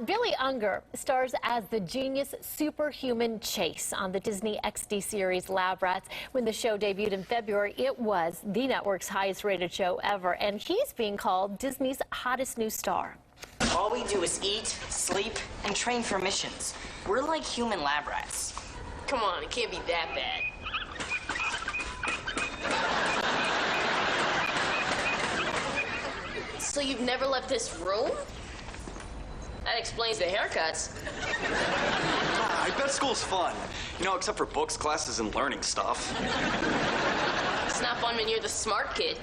Billy Unger stars as the genius superhuman Chase on the Disney XD series Lab Rats. When the show debuted in February, it was the network's highest rated show ever, and he's being called Disney's hottest new star. All we do is eat, sleep, and train for missions. We're like human lab rats. Come on, it can't be that bad. So you've never left this room? That explains the haircuts. I bet school's fun. You know, except for books, classes, and learning stuff. It's not fun when you're the smart kid.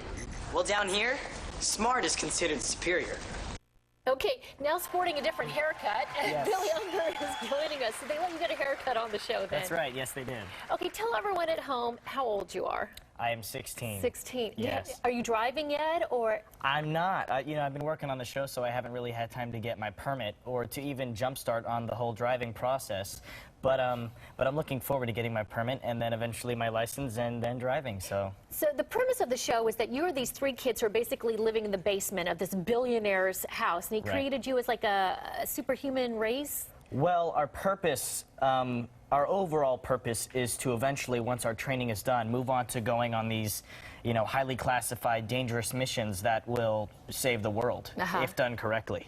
Well, down here, smart is considered superior. Okay, now sporting a different haircut, Yes. Billy Unger is joining us. So they let you get a haircut on the show then? That's right, yes they did. Okay, tell everyone at home how old you are. I am 16. 16. Yes. Are you driving yet, or? I'm not. I've been working on the show, so I haven't really had time to get my permit or to even jumpstart on the whole driving process. But I'm looking forward to getting my permit and then eventually my license and then driving, so. So the premise of the show is that you are these three kids who are basically living in the basement of this billionaire's house, and he created you as like a superhuman race? Well, our purpose, our overall purpose is to eventually, once our training is done, move on to going on these, highly classified, dangerous missions that will save the world, if done correctly.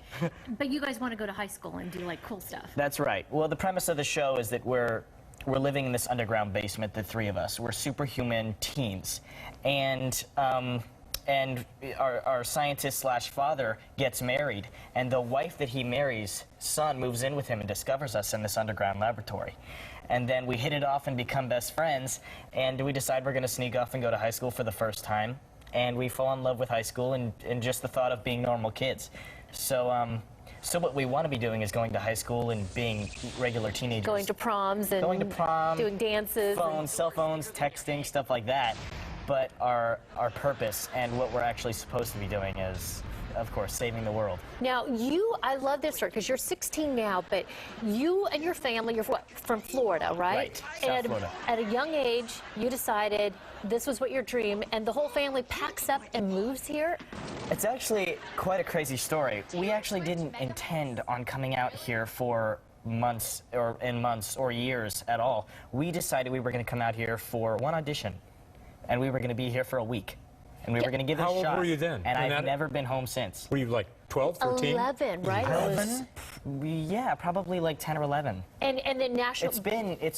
But you guys want to go to high school and do like cool stuff. That's right. Well, the premise of the show is that we're living in this underground basement, the three of us. We're superhuman teens. And our scientist/father gets married, and the wife that he marries' son moves in with him and discovers us in this underground laboratory. And then we hit it off and become best friends, and we decide we're going to sneak off and go to high school for the first time. And we fall in love with high school and just the thought of being normal kids. So, so what we want to be doing is going to high school and being regular teenagers. Going to proms and doing dances. Phones, cell phones, texting, stuff like that. But our purpose and what we're actually supposed to be doing is, of course, saving the world. Now, I love this story because you're 16 now, but you and your family, you're what, from Florida, right? Right, South and Florida. At a young age, you decided this was what your dream, and the whole family packs up and moves here? It's actually quite a crazy story. We actually didn't intend on coming out here for months or years at all. We decided we were going to come out here for one audition. And we were going to be here for a week. And we were going to give it a shot. How old were you then? And I've never been home since. Were you like 12, 13? 11, right? 11? Yeah, probably like 10 or 11. And then national... It's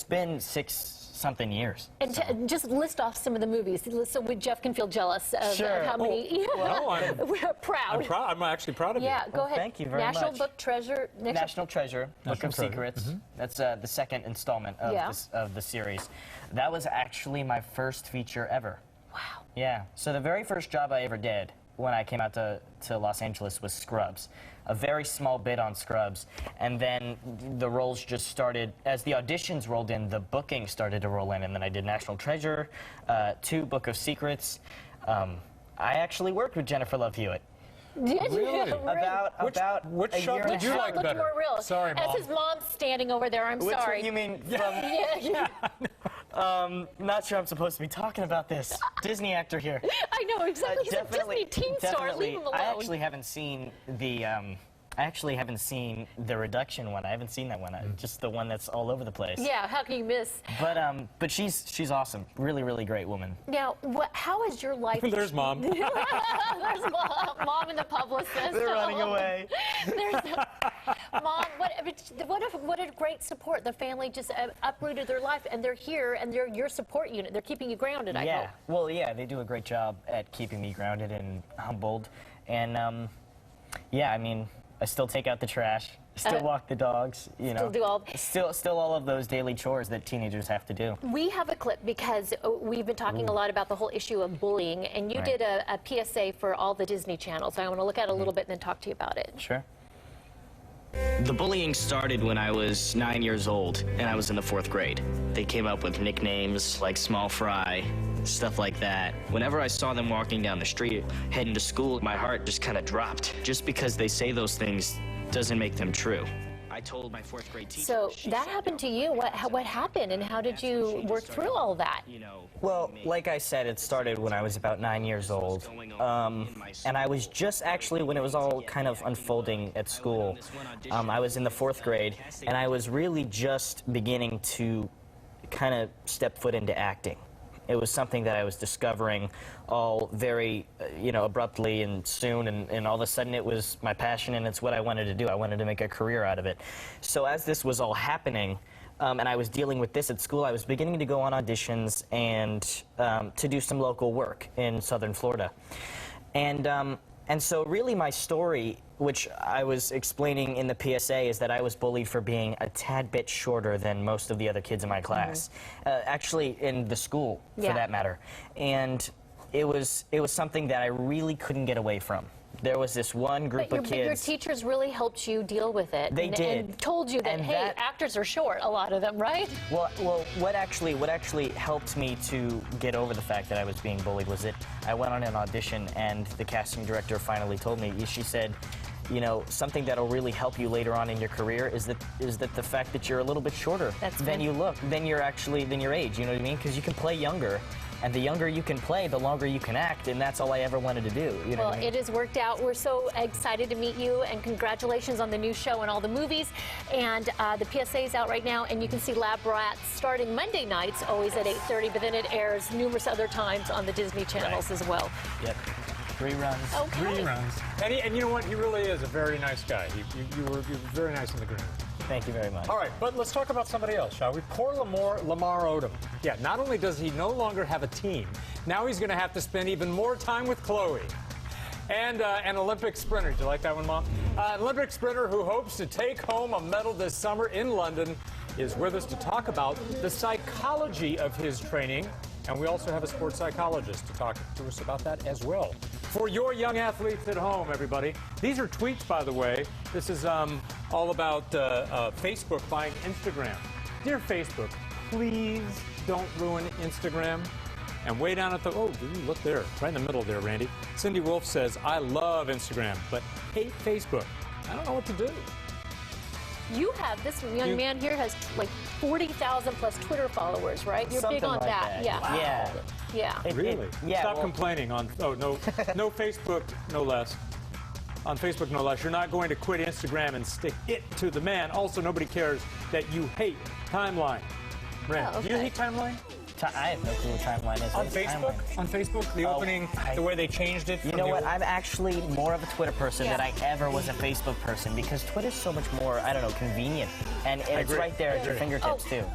been 6-something years. And just list off some of the movies so Jeff can feel jealous of how many... We're proud. I'm actually proud of you. Yeah, go ahead. Thank you very National much. Book Treasure. National Treasure, Book of Secrets. That's the second installment of the series. That was actually my first feature ever. Wow. Yeah. So the very first job I ever did when I came out to Los Angeles was Scrubs. A very small bit on Scrubs. And then the roles just started, as the auditions rolled in, the booking started to roll in. And then I did National Treasure, 2, Book of Secrets. I actually worked with Jennifer Love Hewitt. Did you? Really? About which a shot year did you and a like looked better? more real. Sorry, Mom. As his mom's standing over there, I'm sorry. You mean from... Yeah. Not sure I'm supposed to be talking about this. Disney actor here. I know, exactly. He's a Disney teen star. Leave him alone. I actually haven't seen the reduction one. I haven't seen that one. Just the one that's all over the place. Yeah, how can you miss? But she's awesome. Really, really great woman. Now, how has your life... There's Mom. There's Mom and the publicist. They're running away. Mom, what a great support. The family just uprooted their life, and they're here, and they're your support unit. They're keeping you grounded, I hope. Well, yeah, they do a great job at keeping me grounded and humbled. And, yeah, I mean, I still take out the trash, still walk the dogs, Still do all... Still all of those daily chores that teenagers have to do. We have a clip because we've been talking a lot about the whole issue of bullying, and you did a PSA for all the Disney channels. I want to look at it a little bit and then talk to you about it. Sure. The bullying started when I was 9 years old, and I was in the 4th grade. They came up with nicknames like Small Fry, stuff like that. Whenever I saw them walking down the street, heading to school, my heart just kind of dropped. Just because they say those things doesn't make them true. I told my 4th grade teacher. So she that said, happened to you. What happened, and how did you work through all that? You know, Well, like I said, it started when I was about 9 years old. And I was just actually, when it was all kind of unfolding at school, I was in the 4th grade, and I was really just beginning to kind of step foot into acting. It was something that I was discovering all very, abruptly and soon, and all of a sudden it was my passion, and it's what I wanted to do. I wanted to make a career out of it. So as this was all happening, and I was dealing with this at school, I was beginning to go on auditions and to do some local work in southern Florida. And so really my story, which I was explaining in the PSA, is that I was bullied for being a tad bit shorter than most of the other kids in my class. Actually, in the school, for that matter. And it was something that I really couldn't get away from. There was this one group of kids. But your teachers really helped you deal with it. They did. And told you that, hey, actors are short, a lot of them, right? Well, what actually helped me to get over the fact that I was being bullied was that I went on an audition, and the casting director finally told me, she said, something that'll really help you later on in your career is that the fact that you're a little bit shorter than you look, than your age, you know what I mean? Because you can play younger. And the younger you can play, the longer you can act, and that's all I ever wanted to do. You know what I mean? It has worked out. We're so excited to meet you, and congratulations on the new show and all the movies. And the PSA is out right now, and you can see Lab Rats starting Monday nights, always at 8:30, but then it airs numerous other times on the Disney channels as well. Yep. Reruns. Okay. Reruns. And you know what? He really is a very nice guy. You were very nice in the green room. Thank you very much. All right, but let's talk about somebody else, shall we? Poor Lamar Odom. Yeah, not only does he no longer have a team, now he's going to have to spend even more time with Chloe. And an Olympic sprinter. Did you like that one, Mom? An Olympic sprinter who hopes to take home a medal this summer in London is with us to talk about the psychology of his training. And we also have a sports psychologist to talk to us about that as well. For your young athletes at home, everybody. These are tweets, by the way. This is all about Facebook buying Instagram. Dear Facebook, please don't ruin Instagram. And way down at the, look there, right in the middle there, Randy. Cindy Wolf says, I love Instagram, but hate Facebook. I don't know what to do. You have, this young man here has like 40,000 plus Twitter followers, right? You're Something big on like that. that. Yeah. Yeah. Yeah. Really? Yeah, Stop well- complaining on, no Facebook, no less. On Facebook, no less. You're not going to quit Instagram and stick it to the man. Also, nobody cares that you hate Timeline. Brent, do you hate Timeline? I have no clue what Timeline is. On What is Facebook? Timeline? On Facebook, the opening, the way they changed it. You know what? I'm actually more of a Twitter person than I ever was a Facebook person, because Twitter's so much more, I don't know, convenient. And it's agree. right there at your fingertips, too.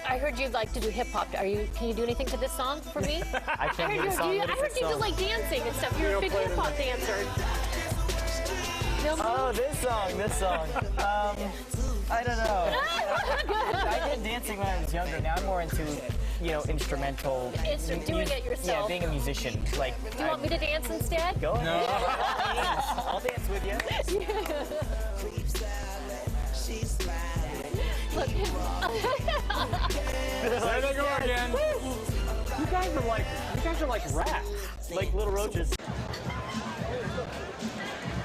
I heard you'd like to do hip hop. Can you do anything to this song for me? I can't do the song. I heard you do like dancing and stuff. You're a big hip hop dancer. Oh, this song. I don't know. I did dancing when I was younger. Now I'm more into, instrumental. It's doing it yourself. Yeah, being a musician. Like, Do you want me to dance instead? Go ahead. No. I'll dance with you. Look. There they go again. You guys are like rats. Like little roaches.